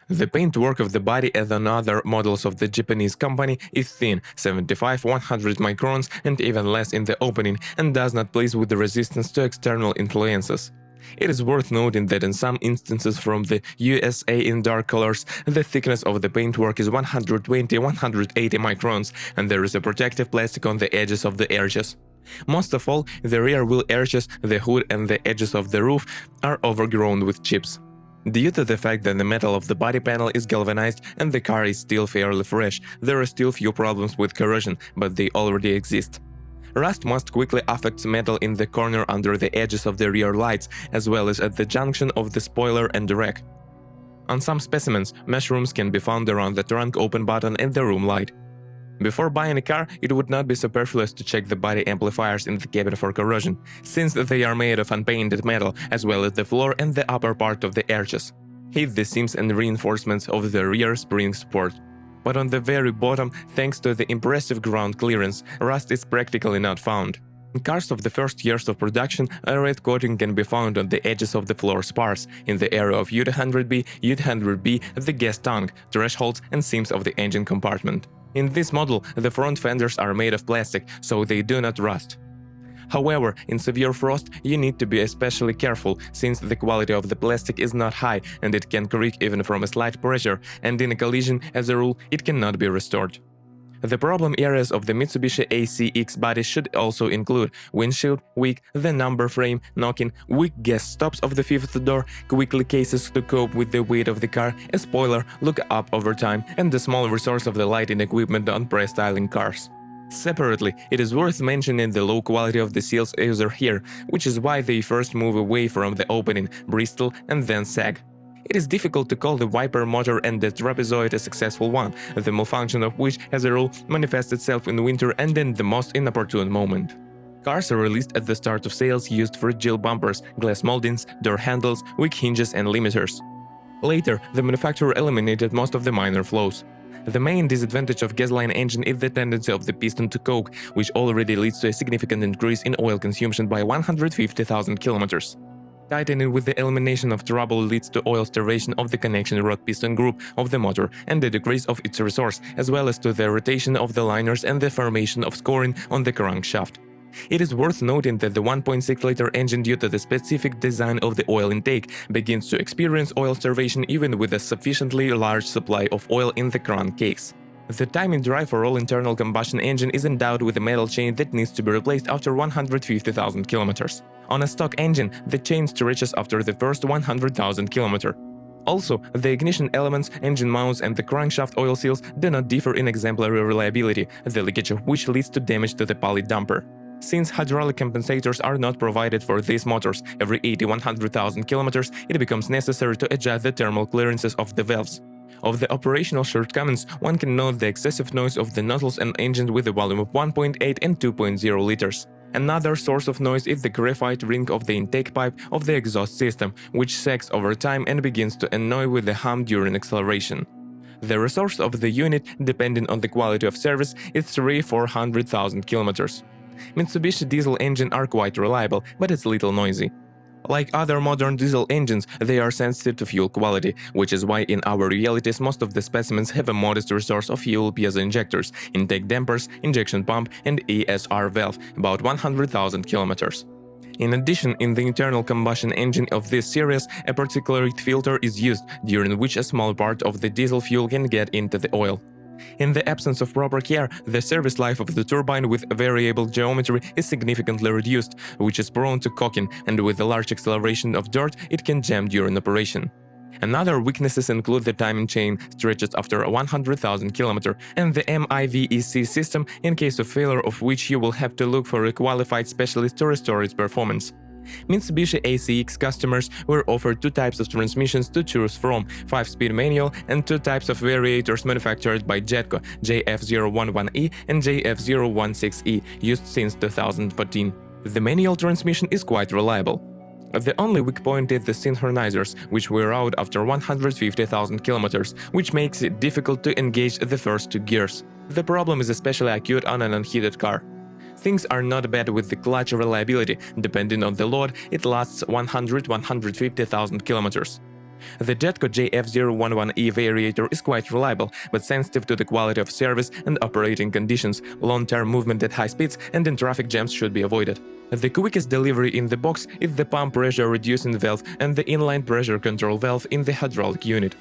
The paintwork of the body as on other models of the Japanese company is thin, 75-100 microns and even less in the opening, and does not please with the resistance to external influences. It is worth noting that in some instances from the USA in dark colors, the thickness of the paintwork is 120-180 microns, and there is a protective plastic on the edges of the arches. Most of all, the rear wheel arches, the hood and the edges of the roof are overgrown with chips. Due to the fact that the metal of the body panel is galvanized and the car is still fairly fresh, there are still few problems with corrosion, but they already exist. Rust most quickly affects metal in the corner under the edges of the rear lights, as well as at the junction of the spoiler and the rack. On some specimens, mushrooms can be found around the trunk open button and the room light. Before buying a car, it would not be superfluous to check the body amplifiers in the cabin for corrosion, since they are made of unpainted metal, as well as the floor and the upper part of the arches. Heat the seams and reinforcements of the rear spring support. But on the very bottom, thanks to the impressive ground clearance, rust is practically not found. In cars of the first years of production, a red coating can be found on the edges of the floor spars, in the area of U200B, U200B, the gas tank, thresholds and seams of the engine compartment. In this model, the front fenders are made of plastic, so they do not rust. However, in severe frost, you need to be especially careful, since the quality of the plastic is not high and it can creak even from a slight pressure, and in a collision, as a rule, it cannot be restored. The problem areas of the Mitsubishi ASX body should also include windshield, wick, the number frame, knocking, weak gas stops of the fifth door, quickly cases to cope with the weight of the car, a spoiler, look up over time, and the small resource of the lighting equipment on pre-styling cars. Separately, it is worth mentioning the low quality of the seals used here, which is why they first move away from the opening, bristle, and then sag. It is difficult to call the wiper motor and the trapezoid a successful one, the malfunction of which, as a rule, manifests itself in winter and in the most inopportune moment. Cars are released at the start of sales used fragile bumpers, glass moldings, door handles, weak hinges and limiters. Later, the manufacturer eliminated most of the minor flaws. The main disadvantage of gasoline engine is the tendency of the piston to coke, which already leads to a significant increase in oil consumption by 150,000 kilometers. Tightening with the elimination of trouble leads to oil starvation of the connection rod piston group of the motor and the decrease of its resource, as well as to the rotation of the liners and the formation of scoring on the crankshaft. It is worth noting that the 1.6-liter engine, due to the specific design of the oil intake, begins to experience oil starvation even with a sufficiently large supply of oil in the crankcase. The timing drive for all internal combustion engine is endowed with a metal chain that needs to be replaced after 150,000 kilometers. On a stock engine, the chain stretches after the first 100,000 kilometers. Also, the ignition elements, engine mounts and the crankshaft oil seals do not differ in exemplary reliability, the leakage of which leads to damage to the pulley damper. Since hydraulic compensators are not provided for these motors every 80-100,000 kilometers, it becomes necessary to adjust the thermal clearances of the valves. Of the operational shortcomings, one can note the excessive noise of the nozzles and engines with a volume of 1.8 and 2.0 liters. Another source of noise is the graphite ring of the intake pipe of the exhaust system, which sags over time and begins to annoy with the hum during acceleration. The resource of the unit, depending on the quality of service, is 300-400,000 kilometers. Mitsubishi diesel engines are quite reliable, but it's little noisy. Like other modern diesel engines, they are sensitive to fuel quality, which is why in our realities most of the specimens have a modest resource of fuel piezo injectors, intake dampers, injection pump and ESR valve, about 100,000 kilometers. In addition, in the internal combustion engine of this series, a particulate filter is used, during which a small part of the diesel fuel can get into the oil. In the absence of proper care, the service life of the turbine with variable geometry is significantly reduced, which is prone to cocking, and with a large acceleration of dirt, it can jam during operation. Another weaknesses include the timing chain stretches after 100,000 km and the MIVEC system, in case of failure of which you will have to look for a qualified specialist to restore its performance. Mitsubishi ASX customers were offered two types of transmissions to choose from, 5-speed manual and two types of variators manufactured by Jetco, JF011E and JF016E, used since 2014. The manual transmission is quite reliable. The only weak point is the synchronizers, which wear out after 150,000 km, which makes it difficult to engage the first two gears. The problem is especially acute on an unheated car. Things are not bad with the clutch reliability. Depending on the load, it lasts 100-150,000 km. The Jetco JF011E Variator is quite reliable, but sensitive to the quality of service and operating conditions. Long-term movement at high speeds and in traffic jams should be avoided. The quickest delivery in the box is the pump pressure reducing valve and the inline pressure control valve in the hydraulic unit.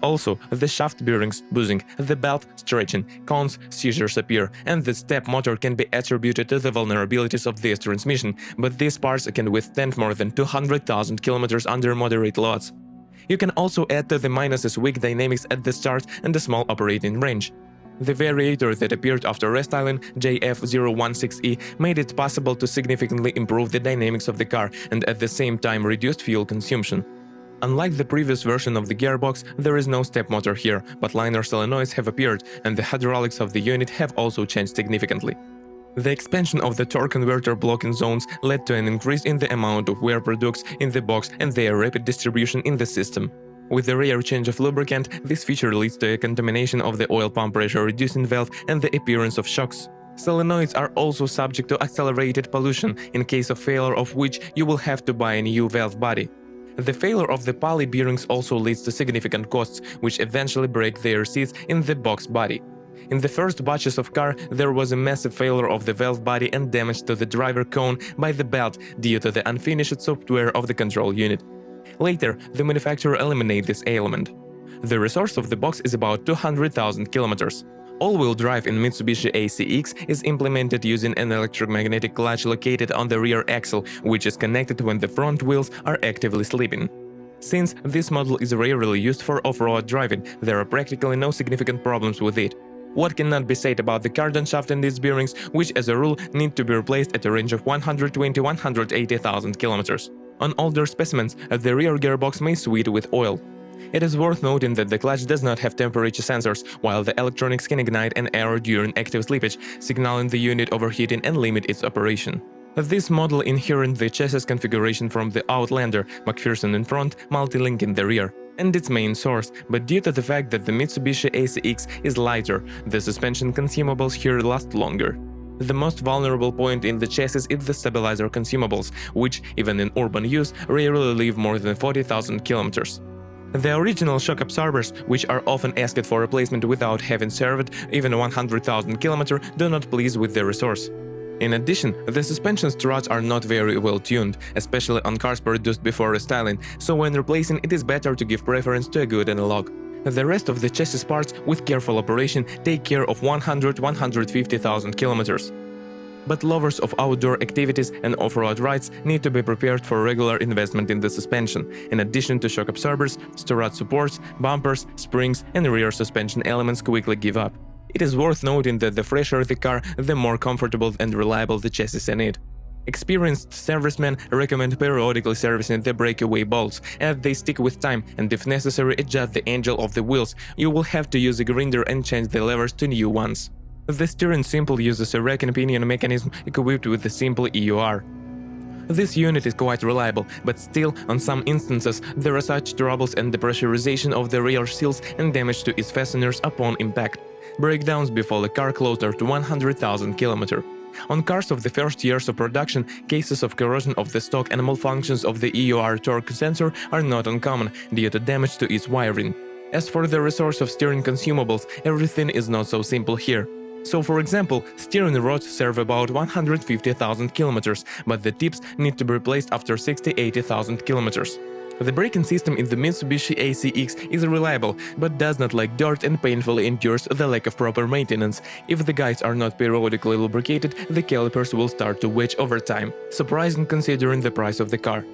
Also, the shaft bearings buzzing, the belt stretching, cones seizures appear, and the step motor can be attributed to the vulnerabilities of this transmission, but these parts can withstand more than 200,000 km under moderate loads. You can also add to the minuses weak dynamics at the start and a small operating range. The Variator that appeared after restyling, JF016E, made it possible to significantly improve the dynamics of the car and at the same time reduced fuel consumption. Unlike the previous version of the gearbox, there is no step motor here, but liner solenoids have appeared and the hydraulics of the unit have also changed significantly. The expansion of the torque converter blocking zones led to an increase in the amount of wear products in the box and their rapid distribution in the system. With the rare change of lubricant, this feature leads to a contamination of the oil pump pressure reducing valve and the appearance of shocks. Solenoids are also subject to accelerated pollution, in case of failure of which you will have to buy a new valve body. The failure of the poly bearings also leads to significant costs, which eventually break their seats in the box body. In the first batches of car, there was a massive failure of the valve body and damage to the driver cone by the belt due to the unfinished software of the control unit. Later, the manufacturer eliminated this ailment. The resource of the box is about 200,000 kilometers. All-wheel drive in Mitsubishi ASX is implemented using an electromagnetic clutch located on the rear axle, which is connected when the front wheels are actively sleeping. Since this model is rarely used for off-road driving, there are practically no significant problems with it. What cannot be said about the cardan shaft and its bearings, which as a rule need to be replaced at a range of 120–180,000 kilometers. On older specimens, the rear gearbox may sweat with oil. It is worth noting that the clutch does not have temperature sensors, while the electronics can ignite an error during active slippage, signaling the unit overheating and limit its operation. This model inherited the chassis configuration from the Outlander, McPherson in front, Multilink in the rear, and its main source, but due to the fact that the Mitsubishi ASX is lighter, the suspension consumables here last longer. The most vulnerable point in the chassis is the stabilizer consumables, which, even in urban use, rarely live more than 40,000 kilometers. The original shock absorbers, which are often asked for replacement without having served even 100,000 km, do not please with the resource. In addition, the suspension struts are not very well tuned, especially on cars produced before restyling, so when replacing it is better to give preference to a good analog. The rest of the chassis parts, with careful operation, take care of 100–150,000 kilometers. But lovers of outdoor activities and off-road rides need to be prepared for regular investment in the suspension, in addition to shock absorbers, strut supports, bumpers, springs, and rear suspension elements quickly give up. It is worth noting that the fresher the car, the more comfortable and reliable the chassis in it. Experienced servicemen recommend periodically servicing the breakaway bolts, as they stick with time, and if necessary adjust the angle of the wheels. You will have to use a grinder and change the levers to new ones. The steering simple uses a rack and pinion mechanism equipped with a simple EUR. This unit is quite reliable, but still, on some instances, there are such troubles and depressurization of the rear seals and damage to its fasteners upon impact. Breakdowns befall a car closer to 100,000 km. On cars of the first years of production, cases of corrosion of the stock and malfunctions of the EUR torque sensor are not uncommon due to damage to its wiring. As for the resource of steering consumables, everything is not so simple here. So, for example, steering rods serve about 150,000 kilometers, but the tips need to be replaced after 60–80,000 kilometers. The braking system in the Mitsubishi ASX is reliable, but does not like dirt and painfully endures the lack of proper maintenance. If the guides are not periodically lubricated, the calipers will start to wedge over time, surprising considering the price of the car.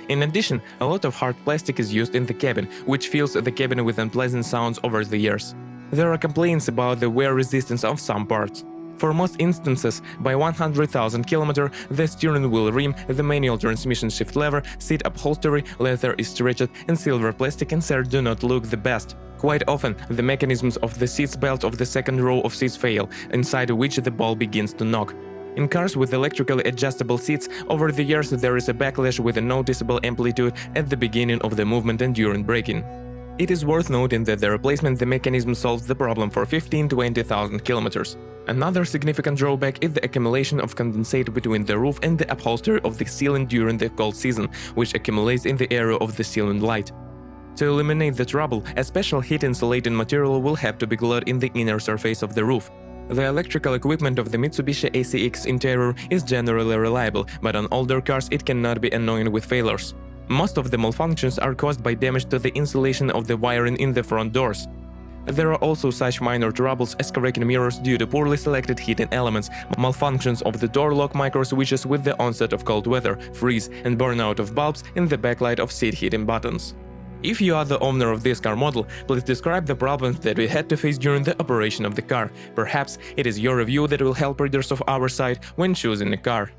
In addition, a lot of hard plastic is used in the cabin, which fills the cabin with unpleasant sounds over the years. There are complaints about the wear resistance of some parts. For most instances, by 100,000 km, the steering wheel rim, the manual transmission shift lever, seat upholstery, leather is stretched, and silver plastic insert do not look the best. Quite often, the mechanisms of the seats belt of the second row of seats fail, inside which the ball begins to knock. In cars with electrically adjustable seats, over the years there is a backlash with a noticeable amplitude at the beginning of the movement and during braking. It is worth noting that the replacement the mechanism solves the problem for 15–20,000 kilometers. Another significant drawback is the accumulation of condensate between the roof and the upholstery of the ceiling during the cold season, which accumulates in the area of the ceiling light. To eliminate the trouble, a special heat-insulating material will have to be glued in the inner surface of the roof. The electrical equipment of the Mitsubishi ASX interior is generally reliable, but on older cars it cannot be annoying with failures. Most of the malfunctions are caused by damage to the insulation of the wiring in the front doors. There are also such minor troubles as cracking mirrors due to poorly selected heating elements, malfunctions of the door lock microswitches with the onset of cold weather, freeze, and burnout of bulbs in the backlight of seat heating buttons. If you are the owner of this car model, please describe the problems that we had to face during the operation of the car. Perhaps it is your review that will help readers of our site when choosing a car.